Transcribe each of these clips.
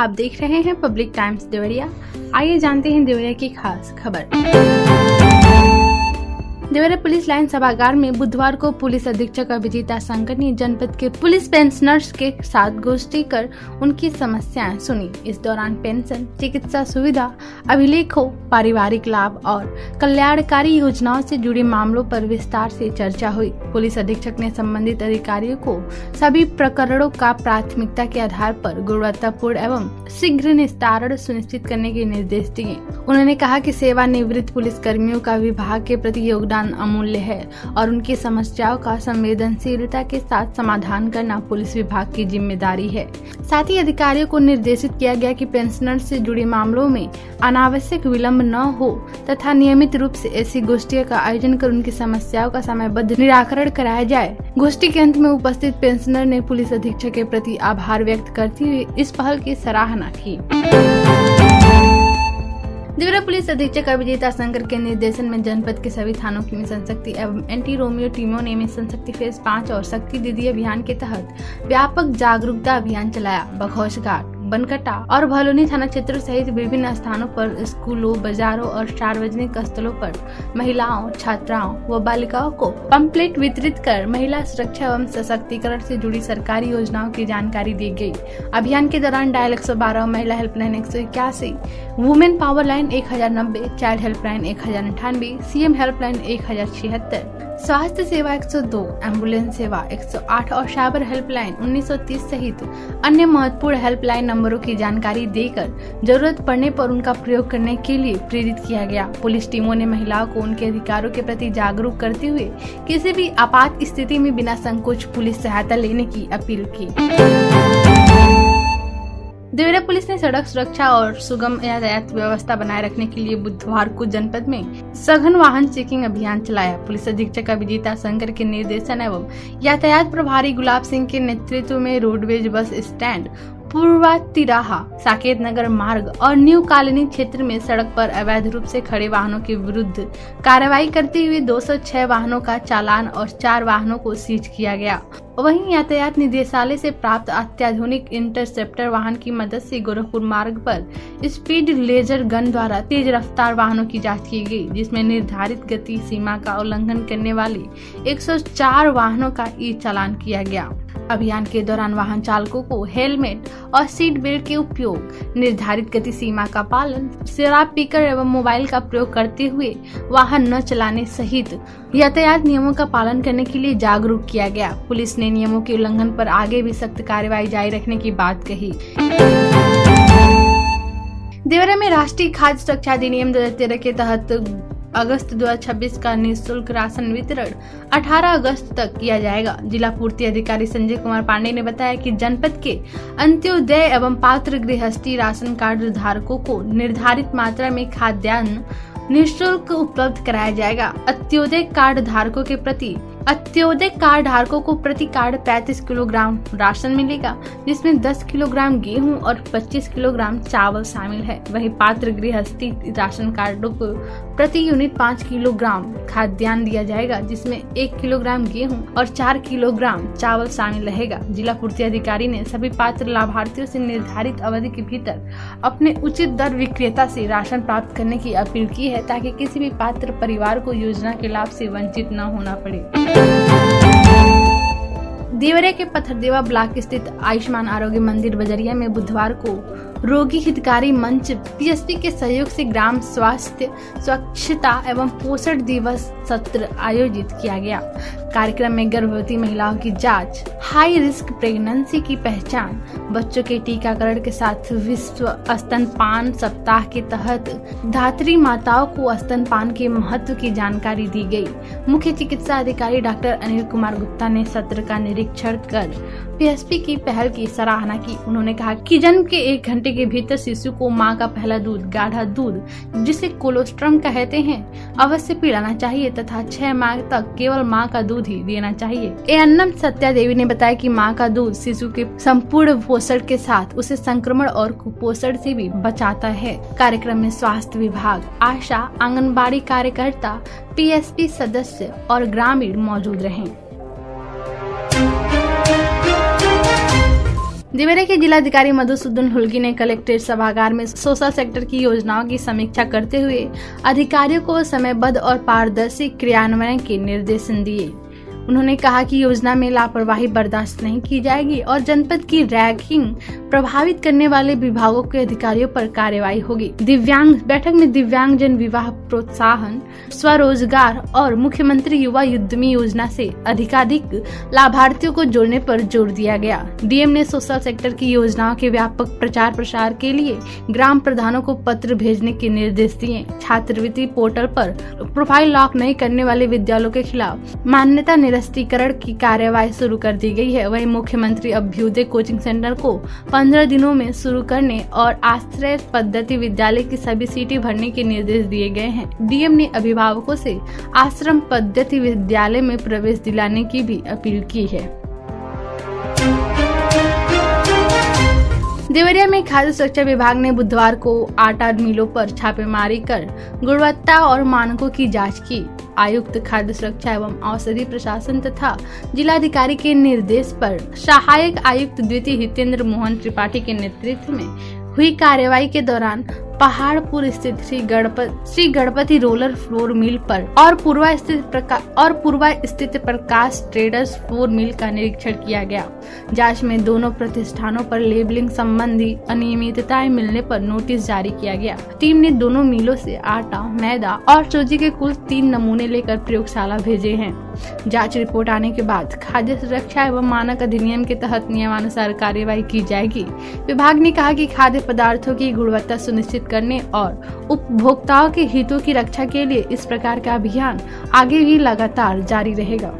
आप देख रहे हैं पब्लिक टाइम्स देवरिया। आइए जानते हैं देवरिया की खास खबर। देवरिया पुलिस लाइन सभागार में बुधवार को पुलिस अधीक्षक अभिजीता शंकर ने जनपद के पुलिस पेंशनर्स के साथ गोष्ठी कर उनकी समस्याएं सुनी। इस दौरान पेंशन, चिकित्सा सुविधा, अभिलेखों, पारिवारिक लाभ और कल्याणकारी योजनाओं से जुड़े मामलों पर विस्तार से चर्चा हुई। पुलिस अधीक्षक ने संबंधित अधिकारियों को सभी प्रकरणों का प्राथमिकता के आधार पर गुणवत्तापूर्ण एवं शीघ्र निस्तारण सुनिश्चित करने के निर्देश दिए। उन्होंने कहा कि सेवानिवृत्त पुलिस कर्मियों का विभाग के प्रति योगदान अमूल्य है और उनकी समस्याओं का संवेदनशीलता के साथ समाधान करना पुलिस विभाग की जिम्मेदारी है। साथ ही अधिकारियों को निर्देशित किया गया कि पेंशनर्स से जुड़े मामलों में अनावश्यक विलंब न हो तथा नियमित रूप से ऐसी गोष्ठियों का आयोजन कर उनकी समस्याओं का समयबद्ध निराकरण कराया जाए। गोष्ठी के अंत में उपस्थित पेंशनर ने पुलिस अधीक्षक के प्रति आभार व्यक्त करते हुए इस पहल की सराहना की। देवरिया पुलिस अधीक्षक अभिजीता शंकर के निर्देशन में जनपद के सभी थानों की मिशन शक्ति एवं एंटी रोमियो टीमों ने मिशन शक्ति फेज 5 और शक्ति दीदी अभियान के तहत व्यापक जागरूकता अभियान चलाया। बखौश घाट, बनकटा और भलुनी थाना क्षेत्र सहित विभिन्न स्थानों पर स्कूलों, बाजारों और सार्वजनिक स्थलों पर महिलाओं, छात्राओं व बालिकाओं को पंपलेट वितरित कर महिला सुरक्षा एवं सशक्तिकरण से जुड़ी सरकारी योजनाओं की जानकारी दी गई। अभियान के दौरान डायल 112, महिला helpline 181, women power line 1090, child helpline 1098, CM helpline 1076, स्वास्थ्य सेवा 102, एम्बुलेंस सेवा 108 और साइबर हेल्पलाइन 1930 सहित अन्य महत्वपूर्ण हेल्पलाइन नंबरों की जानकारी देकर जरूरत पड़ने पर उनका प्रयोग करने के लिए प्रेरित किया गया। पुलिस टीमों ने महिलाओं को उनके अधिकारों के प्रति जागरूक करते हुए किसी भी आपात स्थिति में बिना संकोच पुलिस सहायता लेने की अपील की। देवरिया पुलिस ने सड़क सुरक्षा और सुगम यातायात व्यवस्था बनाए रखने के लिए बुधवार को जनपद में सघन वाहन चेकिंग अभियान चलाया। पुलिस अधीक्षक अभिजीता शंकर के निर्देशन एवं यातायात प्रभारी गुलाब सिंह के नेतृत्व में रोडवेज बस स्टैंड, पूर्वा तिराहा, साकेत नगर मार्ग और न्यू कॉलोनी क्षेत्र में सड़क पर अवैध रूप से खड़े वाहनों के विरुद्ध कार्रवाई करते हुए 206 वाहनों का चालान और 4 वाहनों को सीज किया गया। वहीं यातायात निदेशालय से प्राप्त अत्याधुनिक इंटरसेप्टर वाहन की मदद से गोरखपुर मार्ग पर स्पीड लेजर गन द्वारा तेज रफ्तार वाहनों की जांच की गई, जिसमें निर्धारित गति सीमा का उल्लंघन करने वाले 104 वाहनों का ई चालान किया गया। अभियान के दौरान वाहन चालकों को हेलमेट और सीट बेल्ट के उपयोग, निर्धारित गति सीमा का पालन, शराब पीकर एवं मोबाइल का प्रयोग करते हुए वाहन न चलाने सहित यातायात नियमों का पालन करने के लिए जागरूक किया गया। पुलिस ने नियमों के उल्लंघन पर आगे भी सख्त कार्रवाई जारी रखने की बात कही। देवरिया में राष्ट्रीय खाद्य सुरक्षा अधिनियम 2013 के तहत अगस्त 2026 का निःशुल्क राशन वितरण 18 अगस्त तक किया जाएगा। जिला पूर्ति अधिकारी संजय कुमार पांडे ने बताया कि जनपद के अंत्योदय एवं पात्र गृहस्थी राशन कार्ड धारकों को निर्धारित मात्रा में खाद्यान्न निःशुल्क उपलब्ध कराया जाएगा। अंत्योदय कार्ड धारकों को प्रति कार्ड 35 किलोग्राम राशन मिलेगा, जिसमें 10 किलोग्राम गेहूं और 25 किलोग्राम चावल शामिल है। वहीं पात्र गृहस्थी राशन कार्डों को प्रति यूनिट 5 किलोग्राम खाद्यान्न दिया जाएगा, जिसमें 1 किलोग्राम गेहूं और 4 किलोग्राम चावल शामिल रहेगा। जिला पूर्ति अधिकारी ने सभी पात्र लाभार्थियों से निर्धारित अवधि के भीतर अपने उचित दर विक्रेता से राशन प्राप्त करने की अपील की है, ताकि किसी भी पात्र परिवार को योजना के लाभ से वंचित न होना पड़े। देवरिया के पथरदेवा ब्लॉक स्थित आयुष्मान आरोग्य मंदिर बजरिया में बुधवार को रोगी हितकारी मंच पीएसपी के सहयोग से ग्राम स्वास्थ्य, स्वच्छता एवं पोषण दिवस सत्र आयोजित किया गया। कार्यक्रम में गर्भवती महिलाओं की जांच, हाई रिस्क प्रेगनेंसी की पहचान, बच्चों के टीकाकरण के साथ विश्व स्तनपान सप्ताह के तहत धात्री माताओं को स्तनपान के महत्व की जानकारी दी गई। मुख्य चिकित्सा अधिकारी डॉक्टर अनिल कुमार गुप्ता ने सत्र का निरीक्षण कर पीएसपी की पहल की सराहना की। उन्होंने कहा कि जन्म के 1 घंटे के भीतर शिशु को मां का पहला दूध, गाढ़ा दूध जिसे कोलोस्ट्रम कहते हैं, अवश्य पिलाना चाहिए तथा 6 माह तक केवल मां का दूध ही देना चाहिए। एएनएम सत्या देवी ने बताया कि मां का दूध शिशु के संपूर्ण पोषण के साथ उसे संक्रमण और कुपोषण से भी बचाता है। कार्यक्रम में स्वास्थ्य विभाग, आशा, आंगनबाड़ी कार्यकर्ता, पीएसपी सदस्य और ग्रामीण मौजूद रहे। देवरिया के जिलाधिकारी मधुसूदन हुल्गी ने कलेक्ट्रेट सभागार में सोशल सेक्टर की योजनाओं की समीक्षा करते हुए अधिकारियों को समयबद्ध और पारदर्शी क्रियान्वयन के निर्देशन दिए। उन्होंने कहा कि योजना में लापरवाही बर्दाश्त नहीं की जाएगी और जनपद की रैंकिंग प्रभावित करने वाले विभागों के अधिकारियों पर कार्रवाई होगी। बैठक में दिव्यांगजन विवाह प्रोत्साहन, स्वरोजगार और मुख्यमंत्री युवा उद्यमी योजना से अधिकाधिक लाभार्थियों को जोड़ने पर जोर दिया गया। डीएम ने सोशल सेक्टर की योजनाओं के व्यापक प्रचार प्रसार के लिए ग्राम प्रधानों को पत्र भेजने के निर्देश दिए। छात्रवृत्ति पोर्टल पर प्रोफाइल लॉक नहीं करने वाले विद्यालयों के खिलाफ मान्यता निरस्तीकरण की कार्यवाही शुरू कर दी गई है। वहीं मुख्यमंत्री अभ्युदय कोचिंग सेंटर को 15 दिनों में शुरू करने और आश्रय पद्धति विद्यालय की सभी सीटें भरने के निर्देश दिए गए हैं। डीएम ने अभिभावकों से आश्रम पद्धति विद्यालय में प्रवेश दिलाने की भी अपील की है। देवरिया में खाद्य सुरक्षा विभाग ने बुधवार को आटा मिलों पर छापेमारी कर गुणवत्ता और मानकों की जांच की। आयुक्त खाद्य सुरक्षा एवं औषधि प्रशासन तथा जिलाधिकारी के निर्देश पर सहायक आयुक्त द्वितीय हितेंद्र मोहन त्रिपाठी के नेतृत्व में हुई कार्रवाई के दौरान पहाड़पुर स्थित Shri Ganpati roller flour mill पर और पूर्वा स्थित प्रकाश ट्रेडर्स फ्लोर मिल का निरीक्षण किया गया। जांच में दोनों प्रतिष्ठानों पर लेबलिंग संबंधी अनियमितताएं मिलने पर नोटिस जारी किया गया। टीम ने दोनों मिलों से आटा, मैदा और सूजी के कुल 3 नमूने लेकर प्रयोगशाला भेजे हैं। जांच रिपोर्ट आने के बाद खाद्य सुरक्षा एवं मानक अधिनियम के तहत नियमानुसार कार्यवाही की जाएगी। विभाग ने कहा कि खाद्य पदार्थों की गुणवत्ता सुनिश्चित करने और उपभोक्ताओं के हितों की रक्षा के लिए इस प्रकार का अभियान आगे भी लगातार जारी रहेगा।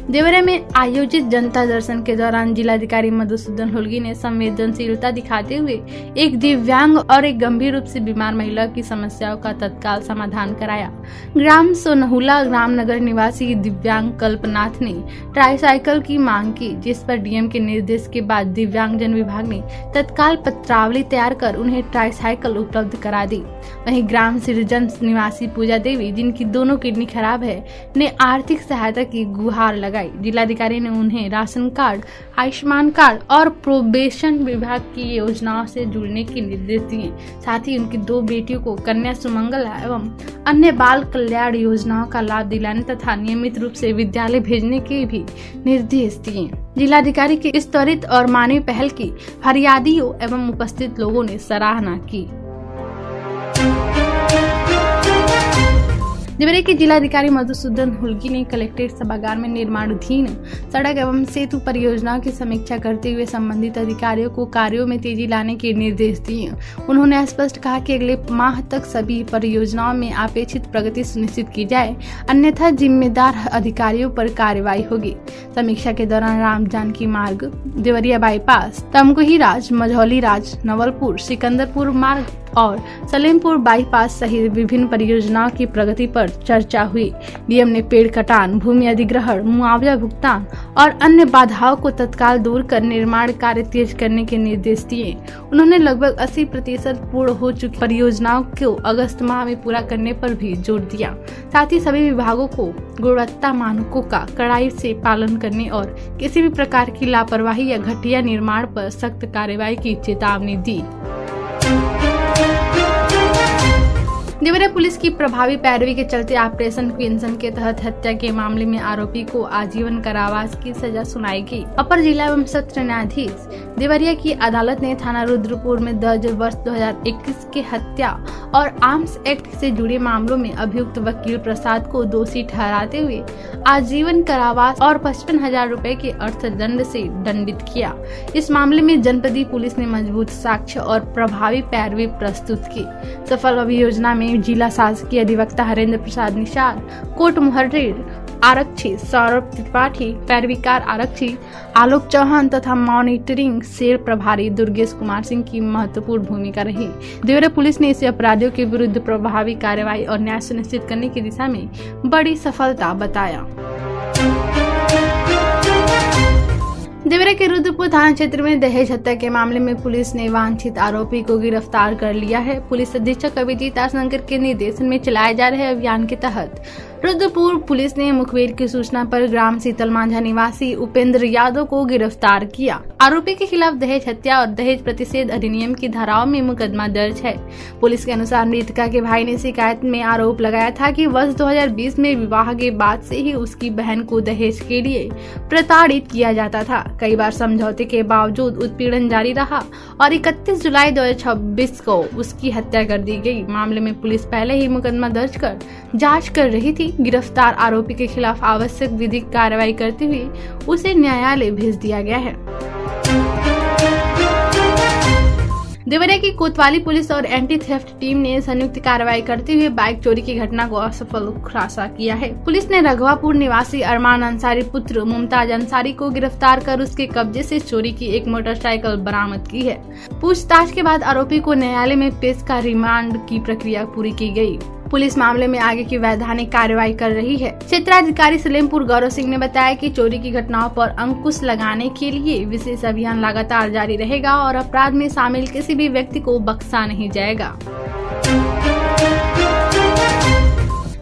देवरिया में आयोजित जनता दर्शन के दौरान जिलाधिकारी मधुसूदन हुल्गी ने संवेदनशीलता दिखाते हुए एक दिव्यांग और एक गंभीर रूप से बीमार महिला की समस्याओं का तत्काल समाधान कराया। ग्राम सोनहुला रामनगर निवासी दिव्यांग कल्पनाथ ने ट्राईसाइकिल की मांग की, जिस पर डीएम के निर्देश के बाद दिव्यांगजन विभाग ने तत्काल पत्रावली तैयार कर उन्हें ट्राईसाइकिल उपलब्ध करा दी। वहीं ग्राम सृजन निवासी पूजा देवी, जिनकी दोनों किडनी खराब है, ने आर्थिक सहायता की गुहार लगाई। जिलाधिकारी ने उन्हें राशन कार्ड, आयुष्मान कार्ड और प्रोबेशन विभाग की योजनाओं से जुड़ने के निर्देश दिए। साथ ही उनकी 2 बेटियों को कन्या सुमंगला एवं अन्य बाल कल्याण योजनाओं का लाभ दिलाने तथा नियमित रूप से विद्यालय भेजने के भी निर्देश दिए। जिलाधिकारी की इस त्वरित और मानवीय पहल की फरियादियों एवं उपस्थित लोगों ने सराहना की। देवरिया के जिलाधिकारी मधुसूदन हुल्गी ने कलेक्ट्रेट सभागार में निर्माणाधीन सड़क एवं सेतु परियोजनाओं की समीक्षा करते हुए संबंधित अधिकारियों को कार्यों में तेजी लाने के निर्देश दिए। उन्होंने स्पष्ट कहा कि अगले माह तक सभी परियोजनाओं में अपेक्षित प्रगति सुनिश्चित की जाए, अन्यथा जिम्मेदार अधिकारियों पर कार्रवाई होगी। समीक्षा के दौरान राम जानकी मार्ग, देवरिया बाईपास, तमकुही राज, मझौली राज, नवलपुर, सिकंदरपुर मार्ग और सलेमपुर बाईपास सहित विभिन्न परियोजनाओं की प्रगति पर चर्चा हुई। डीएम ने पेड़ कटान, भूमि अधिग्रहण, मुआवजा भुगतान और अन्य बाधाओं को तत्काल दूर कर निर्माण कार्य तेज करने के निर्देश दिए। उन्होंने लगभग 80% पूर्ण हो चुकी परियोजनाओं को अगस्त माह में पूरा करने पर भी जोर दिया। साथ ही सभी विभागों को गुणवत्ता मानकों का कड़ाई से पालन करने और किसी भी प्रकार की लापरवाही या घटिया निर्माण पर सख्त कार्रवाई की चेतावनी दी। देवरिया पुलिस की प्रभावी पैरवी के चलते ऑपरेशन क्विंसन के तहत हत्या के मामले में आरोपी को आजीवन कारावास की सजा सुनाई गई। अपर जिला एवं सत्र न्यायाधीश देवरिया की अदालत ने थाना रुद्रपुर में दर्ज वर्ष 2021 के हत्या और आर्म्स एक्ट से जुड़े मामलों में अभियुक्त वकील प्रसाद को दोषी ठहराते हुए आजीवन कारावास और 55,000 रुपए के अर्थदंड से दंडित किया। इस मामले में जनपदीय पुलिस ने मजबूत साक्ष्य और प्रभावी पैरवी प्रस्तुत की। सफल अभियोजना में जिला शासकीय अधिवक्ता हरेंद्र प्रसाद निषाद, कोर्ट मुहर्रिर आरक्षी सौरभ त्रिपाठी, पैरवीकार आरक्षी आलोक चौहान तथा मॉनिटरिंग सेल प्रभारी दुर्गेश कुमार सिंह की महत्वपूर्ण भूमिका रही। देवरिया पुलिस ने इसे अपराधियों के विरुद्ध प्रभावी कार्रवाई और न्याय सुनिश्चित करने की दिशा में बड़ी सफलता बताया। देवरिया के रुद्रपुर थाना क्षेत्र में दहेज हत्या के मामले में पुलिस ने वांछित आरोपी को गिरफ्तार कर लिया है। पुलिस अधीक्षक अभिजीत शंकर के निर्देशन में चलाए जा रहे अभियान के तहत रुद्रपुर पुलिस ने मुखबिर की सूचना पर ग्राम शीतल मांझा निवासी उपेंद्र यादव को गिरफ्तार किया। आरोपी के खिलाफ दहेज हत्या और दहेज प्रतिषेध अधिनियम की धाराओं में मुकदमा दर्ज है। पुलिस के अनुसार मृतका के भाई ने शिकायत में आरोप लगाया था कि वर्ष 2020 में विवाह के बाद से ही उसकी बहन को दहेज के लिए प्रताड़ित किया जाता था। कई बार समझौते के बावजूद उत्पीड़न जारी रहा और 31 जुलाई 2026 को उसकी हत्या कर दी गई। मामले में पुलिस पहले ही मुकदमा दर्ज कर जांच कर रही थी। गिरफ्तार आरोपी के खिलाफ आवश्यक विधिक कार्रवाई करते हुए उसे न्यायालय भेज दिया गया है। देवरिया की कोतवाली पुलिस और एंटी थेफ्ट टीम ने संयुक्त कार्रवाई करते हुए बाइक चोरी की घटना को असफल खुलासा किया है। पुलिस ने रघवापुर निवासी अरमान अंसारी पुत्र मुमताज अंसारी को गिरफ्तार कर उसके कब्जे से चोरी की एक मोटरसाइकिल बरामद की है। पूछताछ के बाद आरोपी को न्यायालय में पेश कर रिमांड की प्रक्रिया पूरी की गई। पुलिस मामले में आगे की वैधानिक कार्रवाई कर रही है। क्षेत्राधिकारी सलेमपुर गौरव सिंह ने बताया कि चोरी की घटनाओं पर अंकुश लगाने के लिए विशेष अभियान लगातार जारी रहेगा और अपराध में शामिल किसी भी व्यक्ति को बख्शा नहीं जाएगा।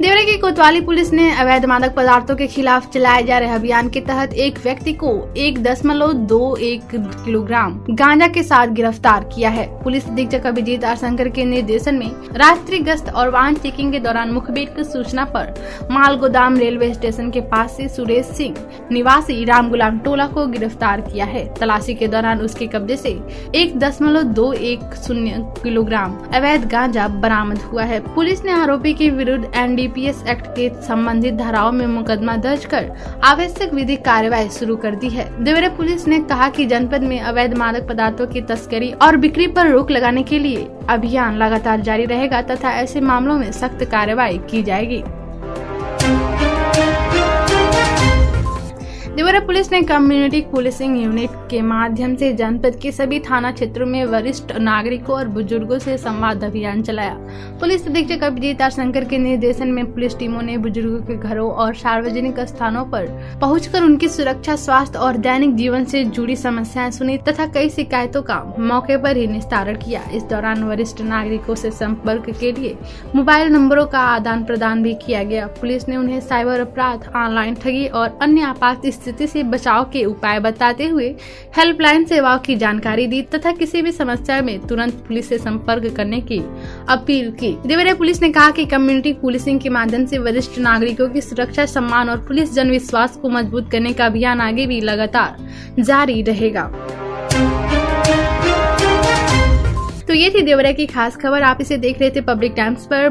देवरिया की कोतवाली पुलिस ने अवैध मादक पदार्थों के खिलाफ चलाए जा रहे अभियान के तहत एक व्यक्ति को 1.21 किलोग्राम गांजा के साथ गिरफ्तार किया है। पुलिस अधीक्षक अभिजीत आर शंकर के निर्देशन में रात्रि गश्त और वाहन चेकिंग के दौरान मुखबिर की सूचना पर माल गोदाम रेलवे स्टेशन के पास से सुरेश सिंह निवासी राम गुलाम टोला को गिरफ्तार किया है। तलाशी के दौरान उसके कब्जे से 1.210 किलोग्राम अवैध गांजा बरामद हुआ है। पुलिस ने आरोपी के विरुद्ध NDPS एक्ट के संबंधित धाराओं में मुकदमा दर्ज कर आवश्यक विधिक कार्रवाई शुरू कर दी है। देवरिया पुलिस ने कहा कि जनपद में अवैध मादक पदार्थों की तस्करी और बिक्री पर रोक लगाने के लिए अभियान लगातार जारी रहेगा तथा ऐसे मामलों में सख्त कार्रवाई की जाएगी। देवरिया पुलिस ने कम्युनिटी पुलिसिंग यूनिट के माध्यम से जनपद के सभी थाना क्षेत्रों में वरिष्ठ नागरिकों और बुजुर्गों से संवाद अभियान चलाया। पुलिस अधीक्षक अभिजीत आर शंकर के निर्देशन में पुलिस टीमों ने बुजुर्गों के घरों और सार्वजनिक स्थानों पर पहुंचकर उनकी सुरक्षा, स्वास्थ्य और दैनिक जीवन से जुड़ी समस्याएं सुनी तथा कई शिकायतों का मौके पर ही निस्तारण किया। इस दौरान वरिष्ठ नागरिकों से संपर्क के लिए मोबाइल नंबरों का आदान प्रदान भी किया गया। पुलिस ने उन्हें साइबर अपराध, ऑनलाइन ठगी और अन्य आपात स्थिति से बचाव के उपाय बताते हुए हेल्पलाइन सेवाओं की जानकारी दी तथा किसी भी समस्या में तुरंत पुलिस से संपर्क करने की अपील की। देवरिया पुलिस ने कहा कि कम्युनिटी पुलिसिंग के माध्यम से वरिष्ठ नागरिकों की सुरक्षा, सम्मान और पुलिस जन विश्वास को मजबूत करने का अभियान आगे भी लगातार जारी रहेगा। तो ये थी देवरिया की खास खबर। आप इसे देख रहे थे पब्लिक टाइम्स पर।